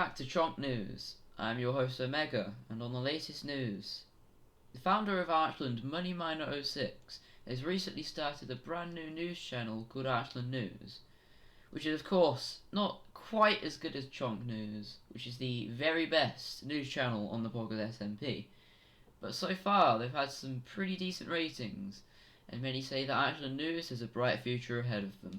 back to Chonk News. I'm your host Omega, and on the latest news, the founder of Archland, MoneyMiner06, has recently started a brand new news channel called Archland News, which is of course not quite as good as Chonk News, which is the very best news channel on the Podcast SMP. But so far they've had some pretty decent ratings, and many say that Archland News has a bright future ahead of them.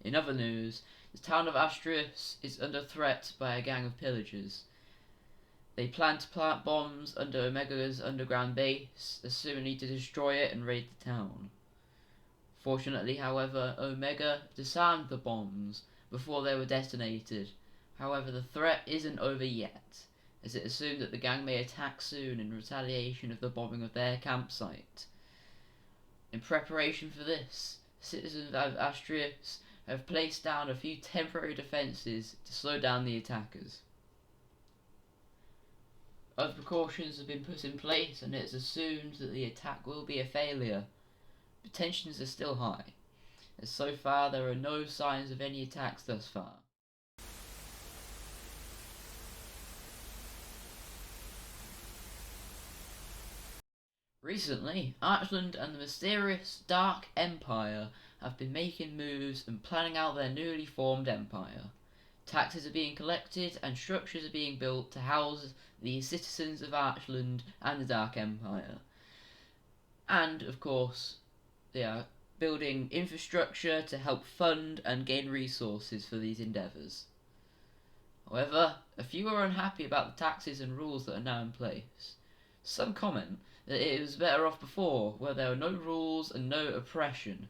In other news, the town of Archland is under threat by a gang of pillagers. They plan to plant bombs under Omega's underground base, assuming to destroy it and raid the town. Fortunately, however, Omega disarmed the bombs before they were detonated. However, the threat isn't over yet, as it assumed that the gang may attack soon in retaliation of the bombing of their campsite. In preparation for this, citizens of Archland have placed down a few temporary defences to slow down the attackers. Other precautions have been put in place, and it is assumed that the attack will be a failure, but tensions are still high, as so far there are no signs of any attacks thus far. Recently, Archland and the mysterious Dark Empire have been making moves and planning out their newly formed empire. Taxes are being collected and structures are being built to house the citizens of Archland and the Dark Empire. And, of course, they are building infrastructure to help fund and gain resources for these endeavours. However, a few are unhappy about the taxes and rules that are now in place. Some comment that it was better off before, where there were no rules and no oppression.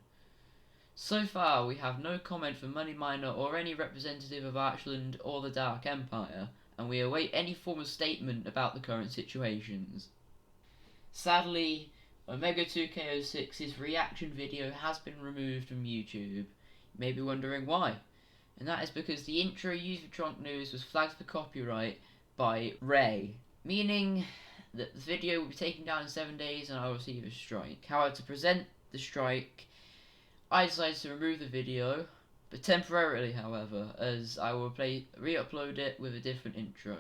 So far, we have no comment from MoneyMiner or any representative of Archland or the Dark Empire, and we await any form of statement about the current situations. Sadly, Omega2K06's reaction video has been removed from YouTube. You may be wondering why, and that is because the intro used for Chonk News was flagged for copyright by Ray, meaning that the video will be taken down in 7 days and I will receive a strike. However, to present the strike, I decided to remove the video, but temporarily, however, as I will re-upload it with a different intro.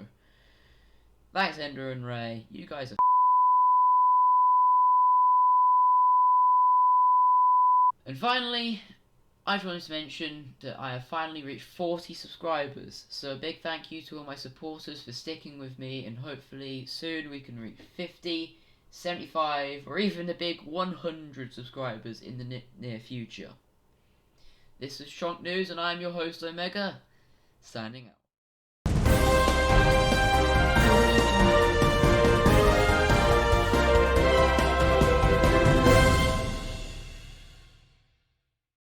Thanks, Ender and Ray. You guys are And finally, I just wanted to mention that I have finally reached 40 subscribers, so a big thank you to all my supporters for sticking with me, and hopefully soon we can reach 50, 75, or even a big 100 subscribers in the near future. This is Chonk News, and I'm your host Omega, signing out.